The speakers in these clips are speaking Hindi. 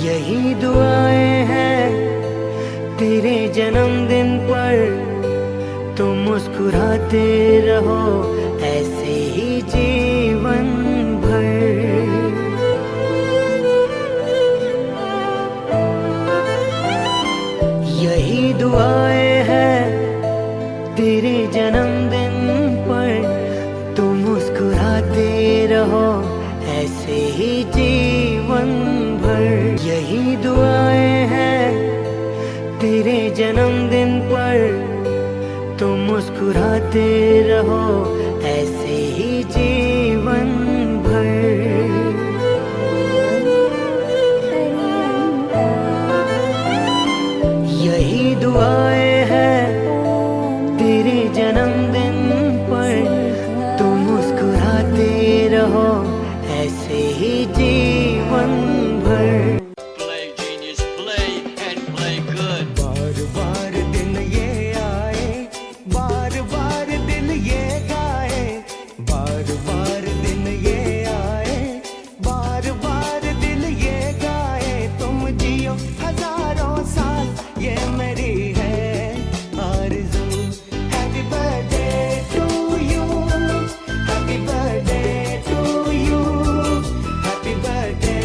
यही दुआएं हैं तेरे जन्मदिन पर, तुम मुस्कुराते रहो ऐसे ही जीवन भर। यही दुआएं हैं तेरे जन्मदिन पर, तुम मुस्कुराते रहो ऐसे ही जीवन भर। यही दुआएं हैं तेरे जन्मदिन पर, तुम मुस्कुराते रहो ऐसे ही जीवन भर। यही दुआएं हैं तेरे जन्मदिन पर, तुम मुस्कुराते रहो ऐसे ही जीवन भर। बार बार दिन ये आए, बार बार दिन ये गाए, बार बार दिन ये आए, बार बार दिल ये गाए। तुम जियो हजारों साल, ये मेरी है आरज़ू। Happy birthday to you, happy birthday to you, happy birthday.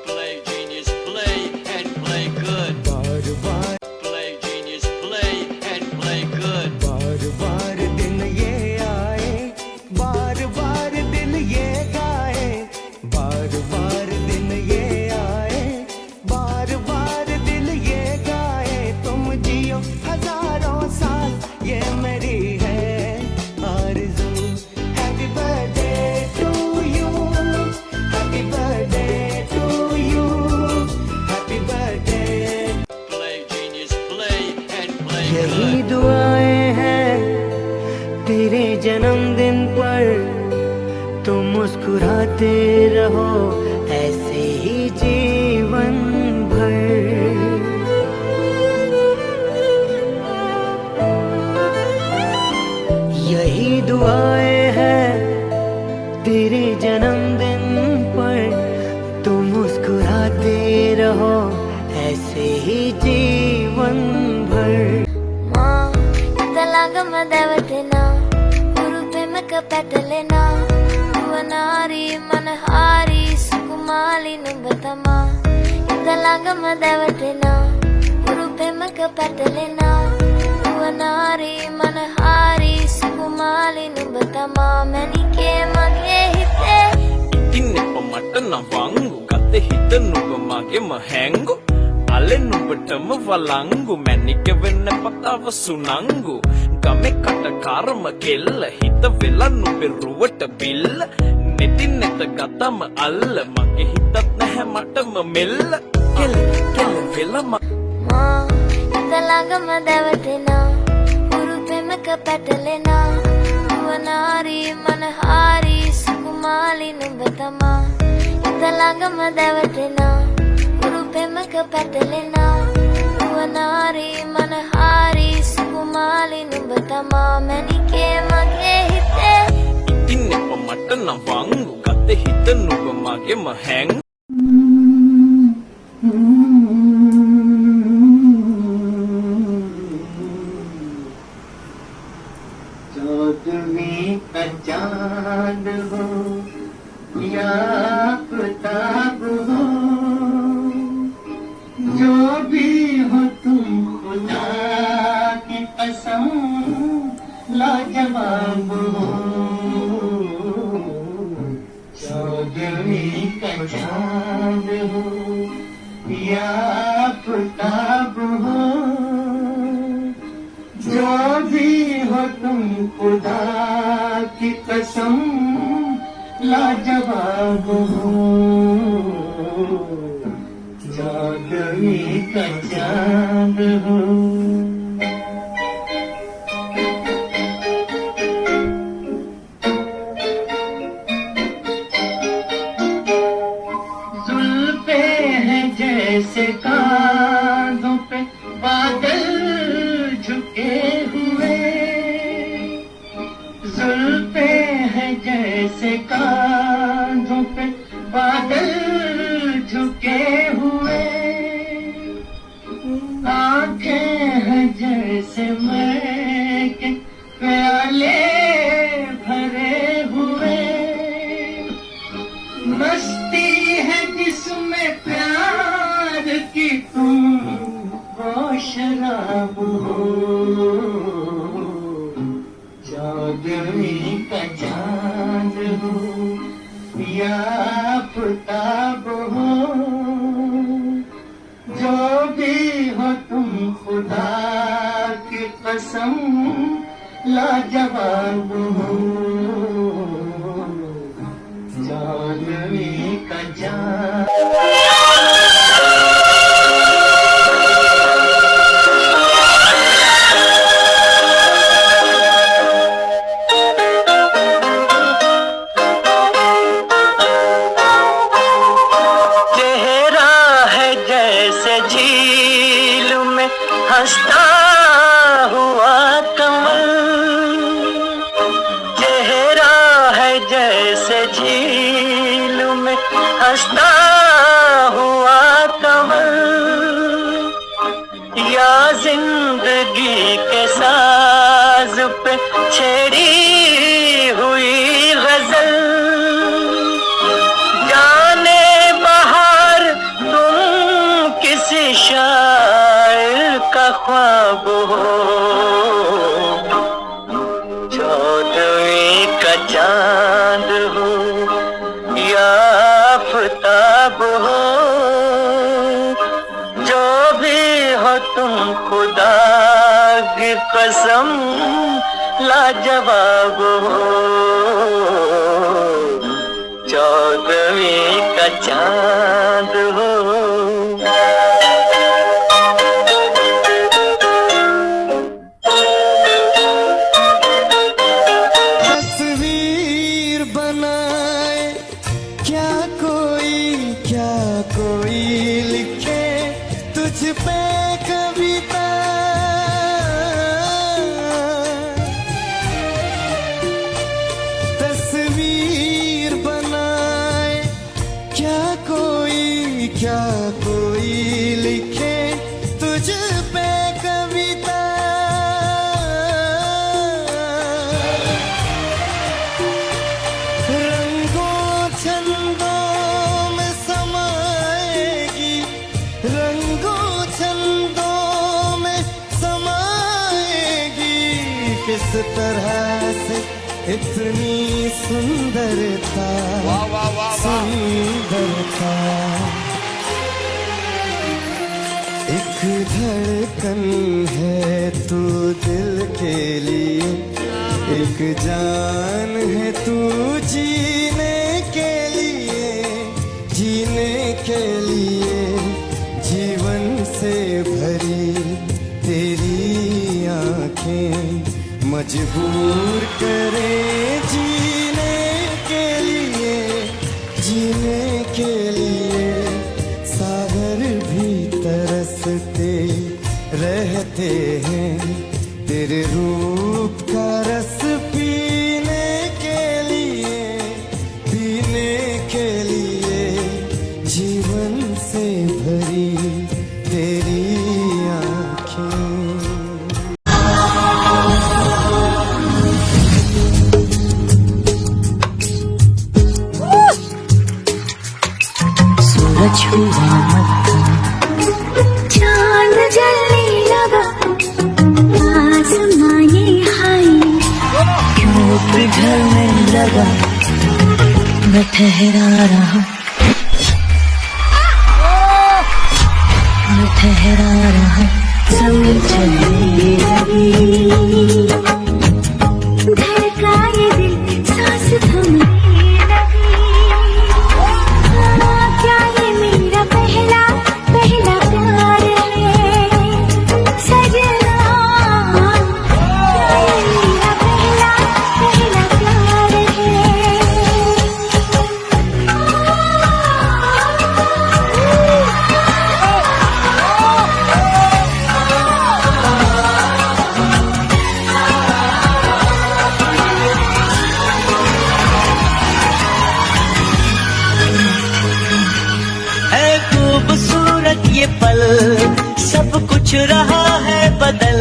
Play genius, play and play good. बार बार Play genius, play and play good. बार बार दिन ये आए, बार बार दिल ये गाए, बार बार दिन ये आए, बार बार दिल ये गाए। तुम जियो हजारों साल, ये मेरी है आरज़ू। Happy birthday to you, happy birthday to you, happy birthday. Play genius, play and play यही good. दुआएं हैं तेरे जन्मदिन पर, तुम मुस्कुराते रहो ऐसे ही जीवन भर। यही दुआएं हैं तेरे जन्मदिन पर, तुम मुस्कुराते रहो ऐसे ही जीवन भर। ఇంతలాగమ్మ దేవతేనా గురు ప్రేమక పెట్టలేనా భువనారి మనహారి సుకుమాలి నువ్వతమా. ఇంతలాగమ్మ దేవతేనా గురు ప్రేమక పెట్టలేనా భువనారి మనహారి సుకుమాలి నువ్వతమా. మెనికే మగే హితే ඉතින් මට නවංගු ගත හිත නුඹ මගේම හැංගු. අලෙන් නුඹටම වලංගු මැනික වෙන්න පතාව සුනංගු. ගමේ කට කර්ම කෙල්ල හිත වෙලා නුඹේ රුවට බිල්ල. නෙතින් නැත ගතම අල්ල මගේ හිතත් නැහැ මටම මෙල්ල. කෙල කෙල වෙලා మా ఇంతలాగమ్మ దేవతేనా గురు ప్రేమక పెట్టలేనా భువనారి మనహారి సుకుమాలి నువ్వతమా. ఇంతలాగమ్మ దేవతేనా గురు ప్రేమక పెట్టలేనా భువనారి మనహారి సుకుమాలి నువ్వతమా. మెనికే మగే హితే ඉතින් මට නවංගු ගත හිත නුඹ මගේම හැංගු. चौदहवीं का चांद हो या आफताब हो, जो भी हो तुम खुदा की कसम लाजवाब हो। चौदहवीं का चांद हो या आफताब हो, जो भी हो तुम खुदा की कसम लाजवाब हो। चौदहवीं का चांद हो। जुल्फे हैं जैसे कांधों पे बादल झुके हुए, जुल्फे हैं जैसे कांधों पे बादल झुके हुए। मैं के प्याले भरे हुए, मस्ती है जिसमें प्यार की तुम वो शराब हो, चौदहवीं का चांद हो या आफताब हो, जो भी हो तुम खुदा की कसम लाजवाब हो, चौदहवीं का चांद। हंसता हुआ कमल, चेहरा है जैसे झील में हंसता हुआ कमल, या जिंदगी के साज पे छेड़ी हुई गजल, जाने बहार तुम किसी शायर का ख्वाब हो, चौदहवीं का चांद हो या आफताब हो, जो भी हो तुम खुदा की कसम लाजवाब हो, चौदहवीं का चांद हो। कोई लिखे तुझ पे कविता, तस्वीर बनाए क्या कोई लिखे तुझ पे कविता, रंगों छंदों में समाएगी, रंगों छंदों में समाएगी, किस तरह से इतनी सुंदरता, सुंदरता। एक धड़कन है तू दिल के लिए, एक जान है तू जीने के लिए, जीने के लिए, जीवन से भरी तेरी आंखें मजबूर करें जीने के लिए, जीने के लिए। सागर भी तरसते रहते हैं तेरे रूप का रस पीने के लिए, पीने के लिए, जीवन से भरी तेरी आँखें। सूरज हुआ मक्खन, चांद जलने लगा, आसमां ये हाय क्यों पिघलने लगा, मैं ठहरा रहा, मैं ठहरा रहा, जमीन चलने लगी, धड़का ये दिल सांस थमने लगी। क्या ये मेरा पहला पहला प्यार है सजना, क्या ये मेरा पहला पहला प्यार है। है खूबसूरत ये पल, सब कुछ रहा है बदल,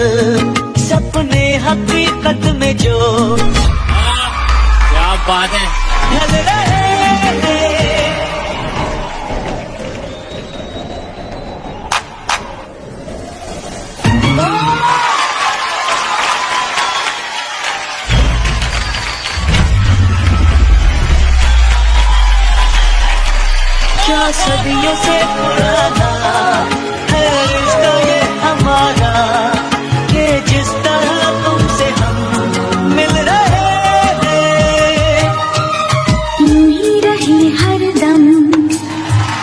हकीकत में जो क्या बात है। ढल रहे क्या सदियों से पुराना है रिश्ता ये हमारा, कि जिस तरह तुमसे हम मिल रहे हैं। यूं ही रहे हरदम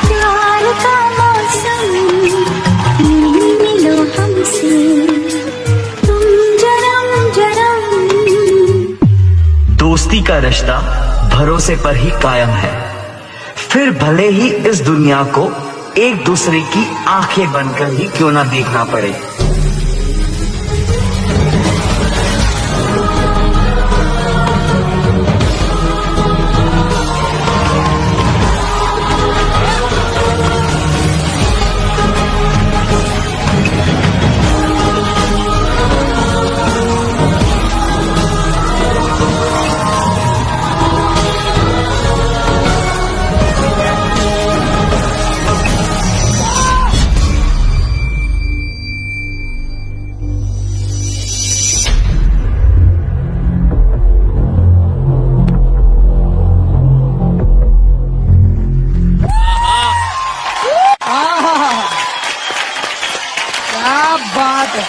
प्यार का मौसम, यूं ही मिलो हमसे तुम जन्म जन्म। दोस्ती का रिश्ता भरोसे पर ही कायम है, फिर भले ही इस दुनिया को एक दूसरे की आंखें बनकर ही क्यों ना देखना पड़े। क्या बात है।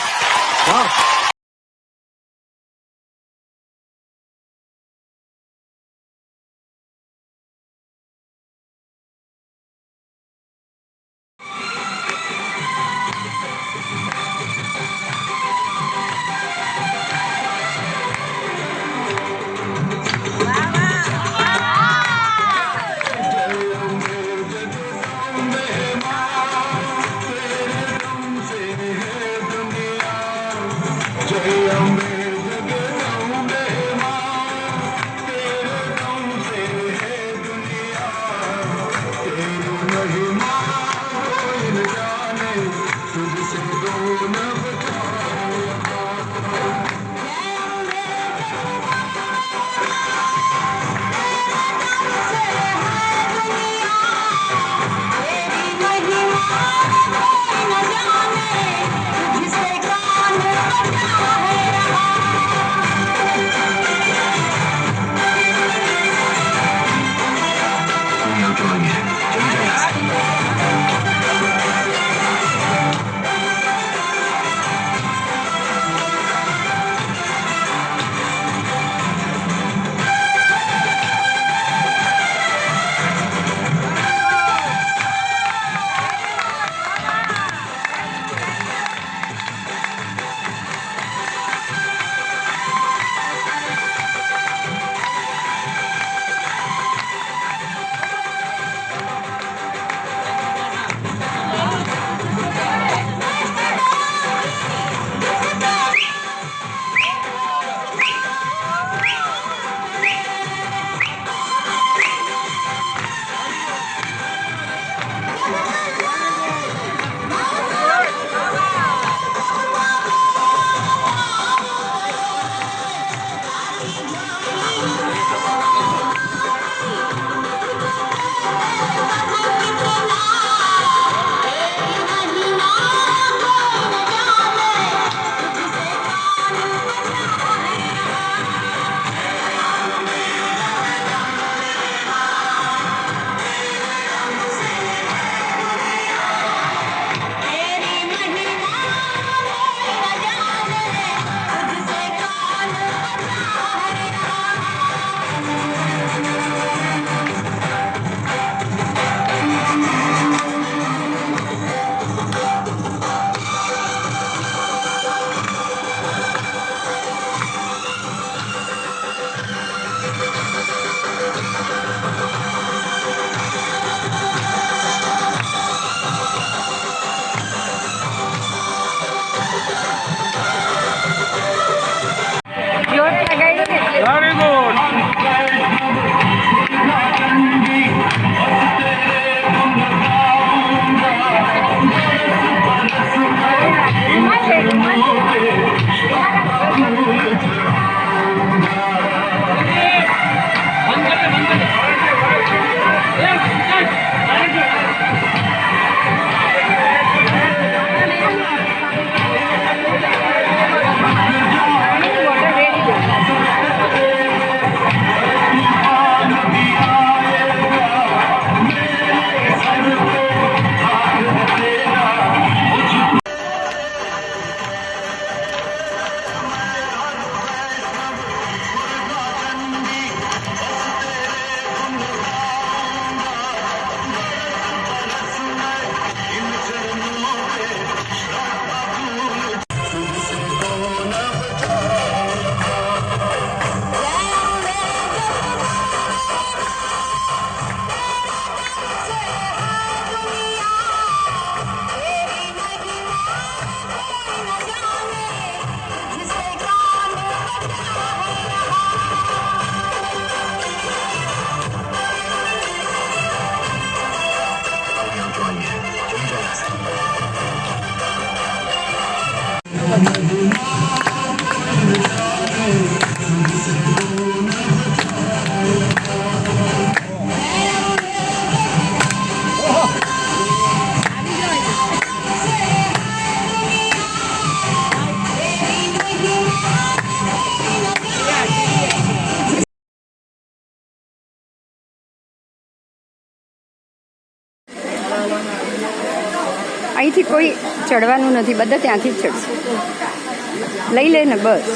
અહીંથી કોઈ ચડવાનું નથી, બધા ત્યાંથી જ ચડશે. લઈ લે ને બસ.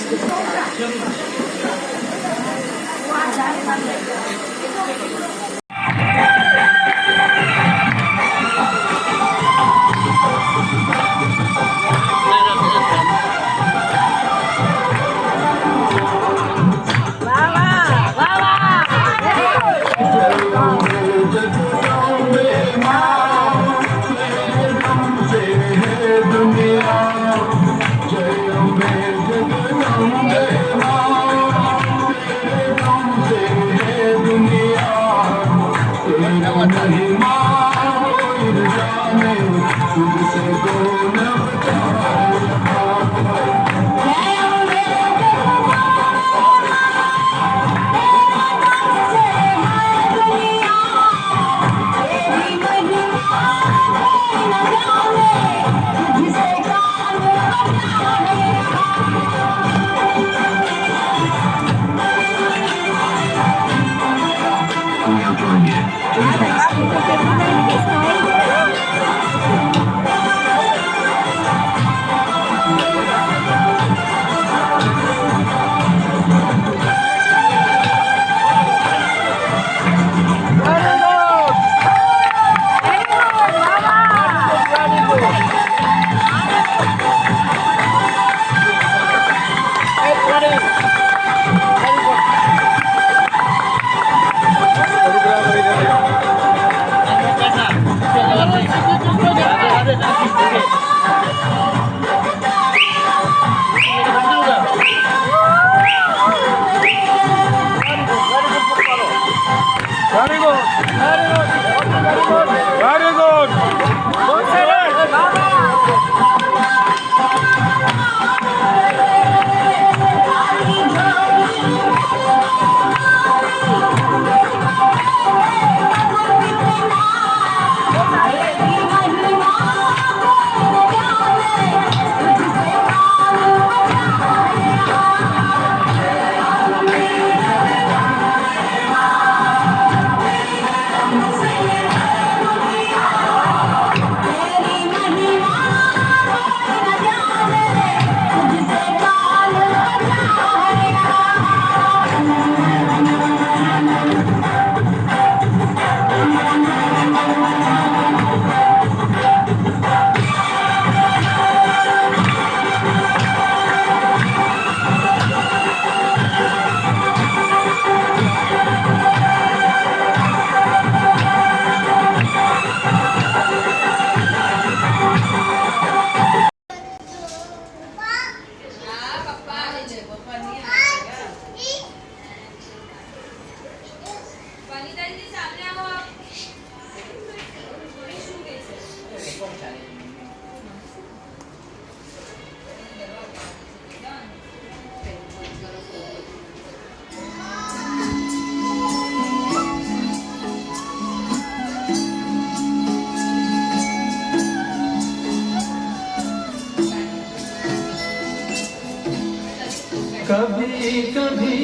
कभी कभी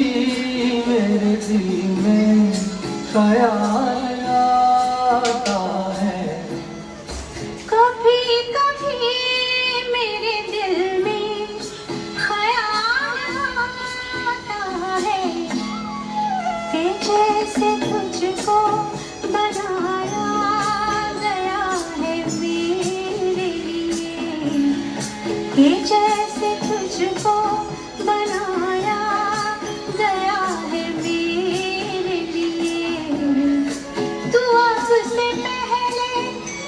मेरे दिल में ख्याल आता है, कभी कभी मेरे दिल में ख्याल आता है कि जैसे तुझको बनाया गया है मेरे लिए, कि जैसे तुझको बनाया गया है मेरे लिए। तू अब से पहले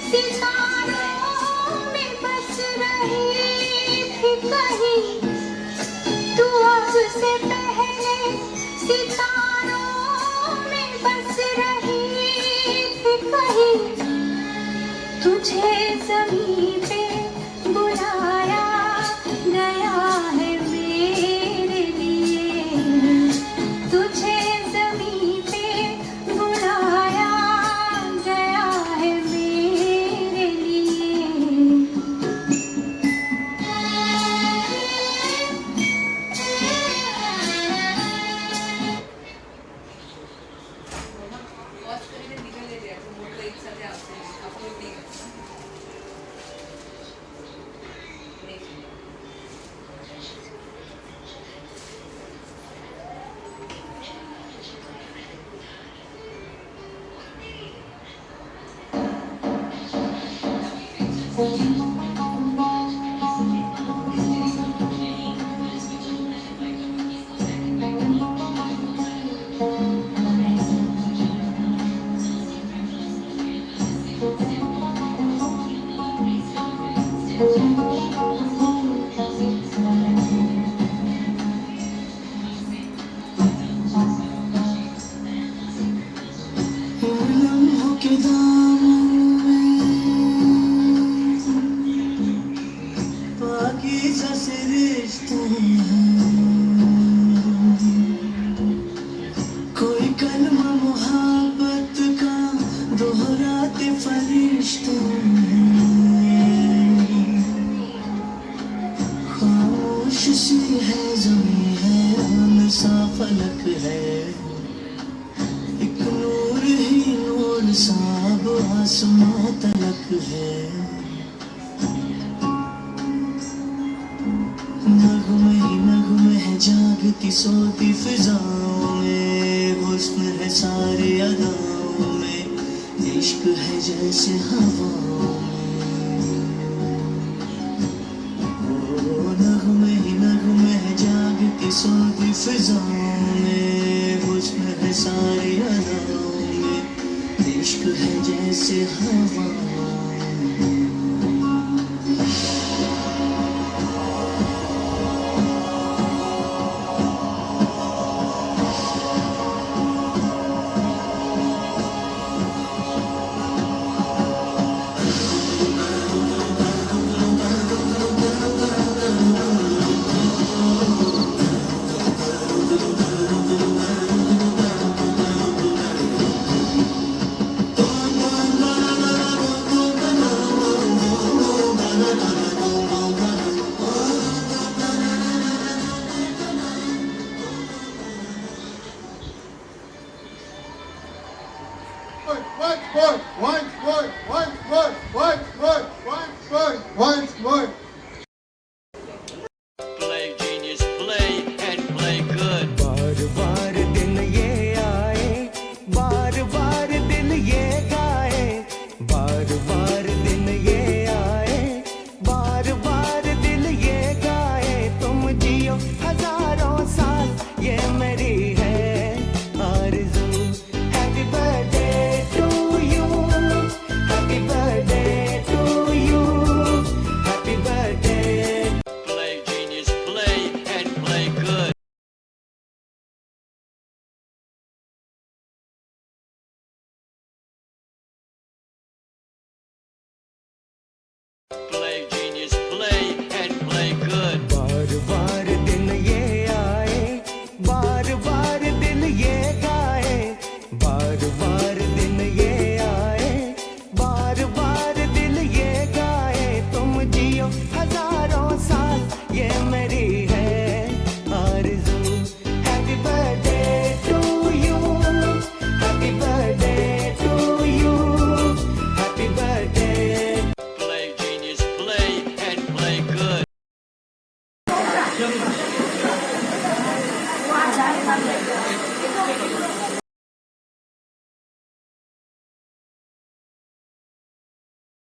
सितारों में बस रही थी कहीं, तू अब से पहले सितारों में बस रही थी कहीं। तुझे ज़मीं पे बुलाया गया लम्हों के दामन में पाकीज़ा से रिश्ते हैं, कोई कलमा मोहब्बत का दोहराते फरिश्ते हैं। खामोश सी है ज़मीं है, आन सा फलक है, एक नूर ही नूर साब आसमां तलक है। नगमे ही नगमे है जागती सोती फिजाओं में, हुस्न है सारे अदाओं में, इश्क है जैसे हवाओं में। ओ नगमे ही नगमे है जागती सोती फिजाओं में, हुस्न है सारे अदाओं में, इश्क है जैसे हवाओं